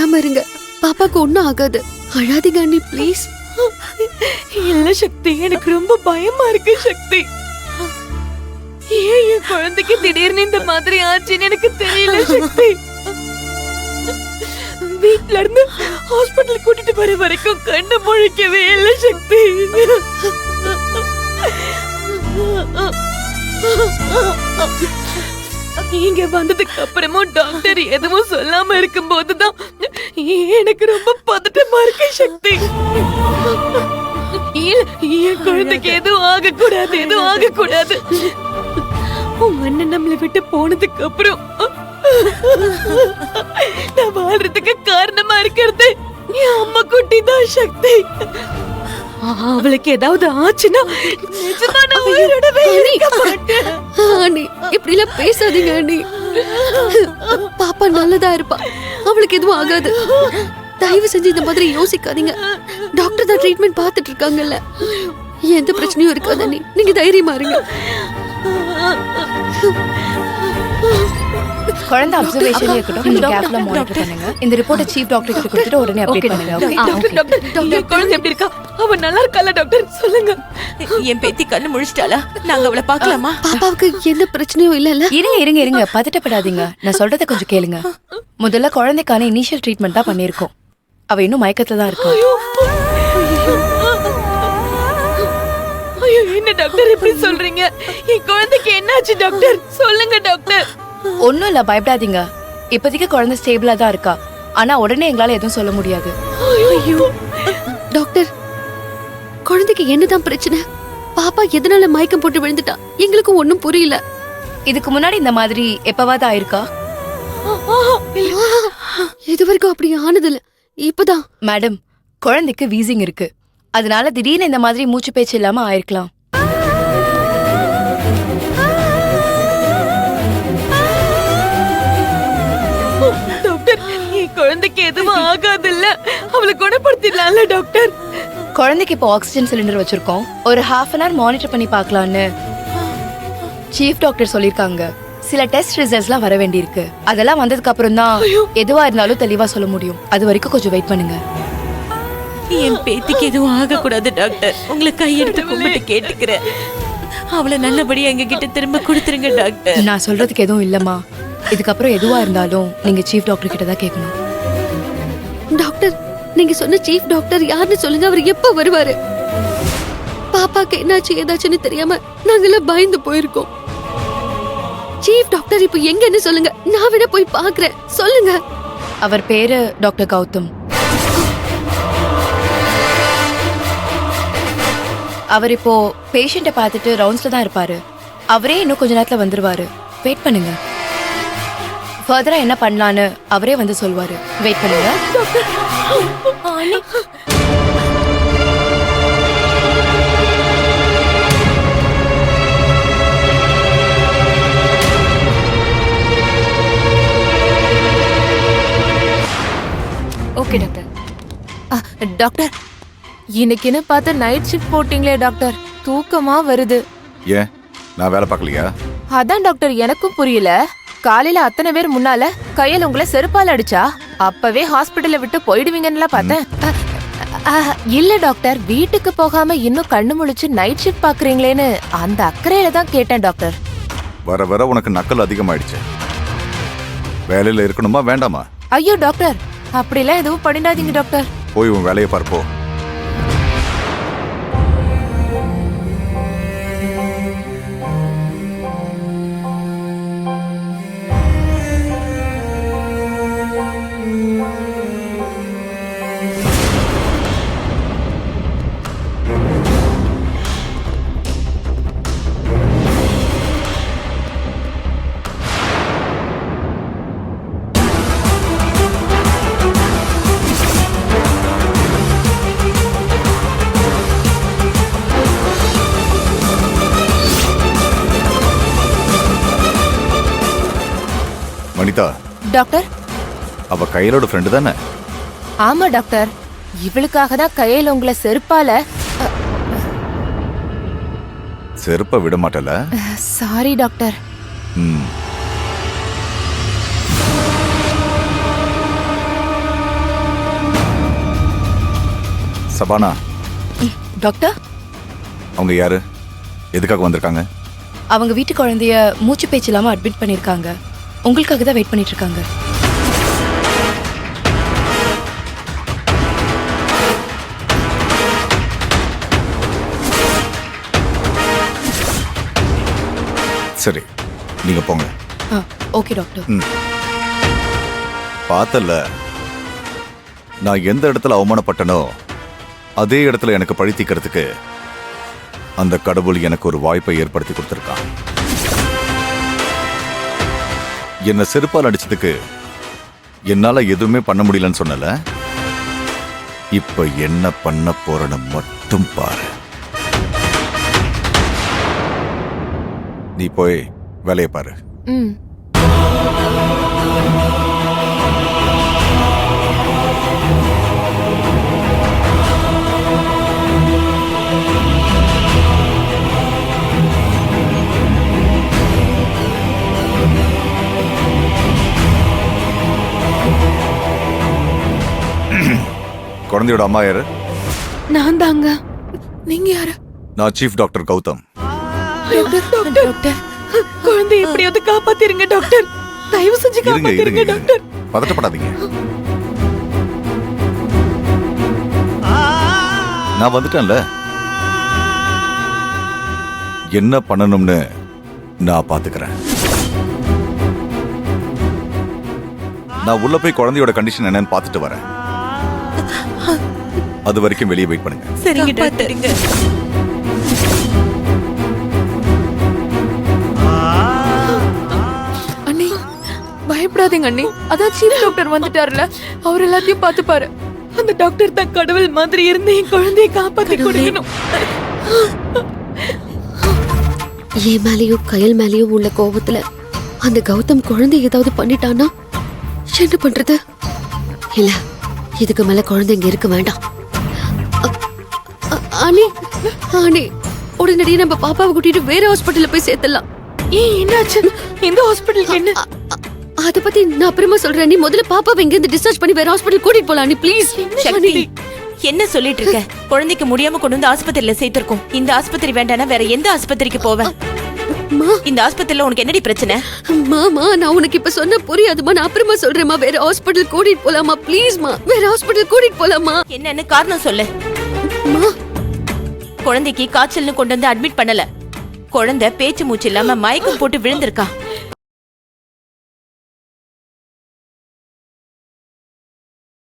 அழாம இருங்க. பாப்பாக்கு ஒண்ணும் ஆகாது. அழாதீங்க அண்ணி, ப்ளீஸ். இல்ல சக்தி, எனக்கு ரொம்ப பயமா இருக்கு சக்தி. ஏன் என் குழந்தைக்கு திடீர்னு இந்த மாதிரி ஆச்சுன்னு எனக்கு தெரியல சக்தி. வீட்ல இருந்து ஹாஸ்பிடல் கூட்டிட்டு வர வரைக்கும் கண்ணு முழிக்கவே இல்ல சக்தி. இங்க வந்ததுக்கு அப்புறமும் டாக்டர் எதுவும் சொல்லாம இருக்கும் போதுதான் எனக்கு ரொம்ப பதட்டமா இருக்கு சக்தி. என் குழந்தைக்கு எதுவும் ஆகக்கூடாது, எதுவும் ஆகக்கூடாது. உங்க அண்ணன் நம்மளை விட்டு போனதுக்கு அப்புறம் நான் வாழ்றதுக்கு காரணமா இருக்கிறது என் அம்மா குட்டி தான் சக்தி. அவளுக்கு ஏதாவது ஆச்சுன்னா நிஜமா நான் உயிரோடவே இருக்க மாட்டேன். அண்ணி, இப்படி எல்லாம் பேசாதீங்க அண்ணி. பாப்பா நல்லதா இருப்பா, அவளுக்கு எதுவும் ஆகாது. தயவு செஞ்சு இந்த மாதிரி யோசிக்காதீங்க. டாக்டர் தான் ட்ரீட்மெண்ட் பார்த்துட்டு இருக்காங்கல்ல, எந்த பிரச்சனையும் இருக்காது அண்ணி. நீங்க தைரியமா இருங்க. குழந்தை அப்சர்வேஷன் இருக்கட்டும், நீங்க கேர்ஃபுல்லா மானிட்டர் பண்ணுங்க. இந்த ரிப்போர்ட்டை சீஃப் டாக்டர் கிட்ட கொடுத்துட்டு உடனே அப்டேட் பண்ணுங்க. ஓகே டாக்டர், டாக்டர் குழந்தை எப்படி இருக்கா? அவ நல்லா இருக்கல டாக்டர்? சொல்லுங்க. என் பேத்தி கண்ணு முழிச்சிட்டாளா? நாங்க அவளை பார்க்கலாமா? பாப்பாவுக்கு எந்த பிரச்சனையும் இல்லல்ல? இருங்க பதட்டப்படாதீங்க. நான் சொல்றத கொஞ்சம் கேளுங்க. முதல்ல குழந்தைக்கான இனிஷியல் ட்ரீட்மெண்ட் தான் பண்ணிருக்கோம். அவ இன்னும் மயக்கத்துல தான் இருக்கா. ஐயோ, என்ன டாக்டர் இப்படி சொல்றீங்க? என் குழந்தைக்கு என்னாச்சு டாக்டர்? சொல்லுங்க டாக்டர். ஒண்ணும் இல்ல, பயப்படாதீங்க. இப்போதைக்கு குழந்தை ஸ்டேபிளா தான் இருக்கா. ஆனா உடனே எங்களால எதுவும் சொல்ல முடியாது. ஐயோ டாக்டர், குழந்தைக்கு என்னதான் பிரச்சனை? பாப்பா எதனால மயக்கம் போட்டு விழுந்துட்டா? எங்களுக்கு ஒண்ணும் புரியல. இதுக்கு முன்னாடி இந்த மாதிரி எப்பவாவது ஆயிருக்கா? இதுவரைக்கும் அப்படி ஆனதில்ல, இப்பதான். மேடம், குழந்தைக்கு வீசிங் இருக்கு. அதனால திடீர்னு இந்த மாதிரி மூச்சு பேச்சு இல்லாம ஆயிருக்கலாம். டாக்டர், என் குழந்தைக்கு எதுவும் ஆகாதுல்ல? அவளை குணப்படுத்திடலாம்ல டாக்டர்? குழந்தைக்கு இப்போ ஆக்சிஜன் சிலிண்டர் வச்சிருக்கோம். ஒரு ½ அன் ஹவர் மானிட்டர் பண்ணி பார்க்கலான்னு சீஃப் டாக்டர் சொல்லிருக்காங்க. சில டெஸ்ட் ரிசல்ட்ஸ்லாம் வர வேண்டியிருக்கு. அதெல்லாம் வந்ததுக்கு அப்புறம் தான் எதுவா இருந்தாலும் தெளிவா சொல்ல முடியும். அது வரைக்கும் கொஞ்சம் வெயிட் பண்ணுங்க. என் பேத்திக்கு எதுவும் ஆக கூடாது டாக்டர். உங்களை கையெடுத்து கும்பிட்டு கேட்டுக்கிறேன். அவளை நல்லபடியா எங்க கிட்ட திரும்ப கொடுத்துருங்க டாக்டர். நான் சொல்றதுக்கு எதுவும் இல்லம்மா. இதுக்கப்புறம் எதுவா இருந்தாலும் நீங்க சீஃப் டாக்டர் கிட்ட தான் கேட்கணும். டாக்டர், நீங்க சொன்ன சீஃப் டாக்டர் யாருன்னு சொல்லுங்க. அவர் எப்ப வருவாரு? பாப்பாக்கு என்னாச்சு ஏதாச்சுன்னு தெரியாம நாங்கெல்லாம் பயந்து போயிருக்கோம். சீஃப் டாக்டர் இப்ப எங்கன்னு சொல்லுங்க. நான் விட போய் பாக்குறேன். சொல்லுங்க. அவர் பேரு டாக்டர் கௌதம். அவர் இப்போ பேஷண்ட்டை பார்த்துட்டு ரவுண்ட்ஸ்ல தான் இருப்பாரு. அவரே இன்னும் கொஞ்ச நேரத்துல வந்துருவாரு. வெயிட் பண்ணுங்க. ஃபர்தரா என்ன பண்ணலான்னு அவரே வந்து சொல்வாரு. வெயிட் பண்ணுங்க. Okay doctor. டாக்டர், இன்னைக்குன்னு பார்த்து நைட் ஷிஃப்ட் போட்டீங்களே டாக்டர், தூக்கமா வருது. ஏன், நான் வேலை பார்க்கலையா? அதான் டாக்டர் எனக்கும் புரியல. காலையில அத்தனை பேர் முன்னால கையில உங்களை செருப்பால அடிச்சா அப்பவே ஹாஸ்பிடல்ல விட்டு போயிடுவீங்கன்னு பார்த்தேன். இல்ல டாக்டர், வீட்டுக்கு போகாம இன்னும் கண்ணு முழிச்சு நைட் ஷிஃப்ட் பாக்குறீங்களேன்னு அந்த அக்கறையில தான் கேட்டேன் டாக்டர். வர வர உனக்கு நக்கல் அதிகமாயிடுச்சு. வேலையில இருக்கணுமா வேண்டாமா? ஐயோ டாக்டர், அப்படிலாம் எதுவும் பண்ணிடாதீங்க டாக்டர். போய் உன் வேலையை பார்ப்போம். வனிதா டாக்டர், அவ கையிலோட ஃப்ரெண்டு தானே? ஆமா டாக்டர், இவளுக்காக தான் கையில உங்களை செருப்பால. செருப்ப விட மாட்டல. Sorry doctor. சபானா, டாக்டர், அவங்க யாரு? எதுக்காக வந்திருக்காங்க? அவங்க வீட்டு குழந்தைய மூச்சு பேச்சு இல்லாம அட்மிட் பண்ணிருக்காங்க. உங்களுக்காக தான் வெயிட் பண்ணிட்டு இருக்காங்க. சரி, நீங்க போங்க. Okay doctor. பார்த்தல, நான் எந்த இடத்துல அவமானப்பட்டனோ அதே இடத்துல எனக்கு பழி தீர்க்கறதுக்கு அந்த கடவுள் எனக்கு ஒரு வாய்ப்பை ஏற்படுத்தி கொடுத்திருக்கான். என்ன செருப்பால் அடிச்சதுக்கு என்னால எதுவுமே பண்ண முடியலன்னு சொன்னல, இப்ப என்ன பண்ண போறேன்னு மட்டும் பாரு. நீ போய் வேலையை பாரு. ம். குழந்தையோட அம்மா யாரு? நான் தாங்க. நீங்க யாரு? நான் சீஃப் டாக்டர் கௌதம். டாக்டர், குழந்தை எப்படியாவது காப்பாத்திருங்க டாக்டர். தயவு செஞ்சு இருங்க இருங்க காப்பாத்திருங்க இருங்க, டாக்டர். பதட்டப்படாதீங்க. நான் வந்துட்டேன்ல, என்ன பண்ணணும்னு நான் பாத்துக்கிறேன். நான் உள்ள போய் குழந்தையோட கண்டிஷன் என்னன்னு பார்த்துட்டு வரேன். அது வரைக்கும் வெளியே வெயிட் பண்ணுங்க. சரிங்க டாக்டர். அண்ணி, பயப்படாதீங்க அண்ணி. அதான் சீஃப் டாக்டர் வந்துட்டாருல, அவர் எல்லாத்தையும் பார்த்துப்பாரு. அந்த டாக்டர் தான் கடவுள் மாதிரி இருந்து என் குழந்தையை காப்பாத்தி கொடுக்கணும். என் மேலயும் கயல் மேலயும் உள்ள கோபத்துல அந்த கௌதம் குழந்தை ஏதாவது பண்ணிட்டானா என்ன பண்றது? இல்ல, இதுக்கு மேல குழந்தை இங்க இருக்க வேண்டாம். அனி, அனி, உடனடியே நம்ம பாப்பாவை கூட்டிட்டு வேற ஹாஸ்பிட்டல்ல போய் சேர்த்தலாம். ஏன் என்னாச்சு? இந்த ஹாஸ்பிட்டலுக்கு என்ன? அத பத்தி நான் அப்புறமா சொல்றேன். நீ முதல்ல பாப்பாவை இங்க இருந்து டிஸ்சார்ஜ் பண்ணி வேற ஹாஸ்பிட்டல் கூட்டிட்டு போலாம். நீ ப்ளீஸ். சக்தி, என்ன சொல்லிட்டு இருக்க? குழந்தைக்கு முடியாம கொண்டு வந்து ஆஸ்பத்திரியில சேர்த்திருக்கோம். இந்த ஆஸ்பத்திரி வேண்டானா வேற எந்த ஆஸ்பத்திரிக்கு போவேன்? இந்த ஆஸ்பத்திரியில உனக்கு என்னடி பிரச்சனை? மாமா, நான் உனக்கு இப்ப சொன்ன புரியாதுமா. நான் அப்புறமா சொல்றேன்மா. வேற ஹாஸ்பிட்டல் கூட்டிட்டு போலாமா ப்ளீஸ்மா? வேற ஹாஸ்பிட்டல் கூட்டிட்டு போலாமா? என்னன்னு காரணம் சொல்லு. குழந்தைக்கு காய்ச்சல்னு கொண்டு வந்து அட்மிட் பண்ணல. குழந்தை பேச்சு மூச்சு இல்லாம மயக்கம் போட்டு விழுந்திருக்கா.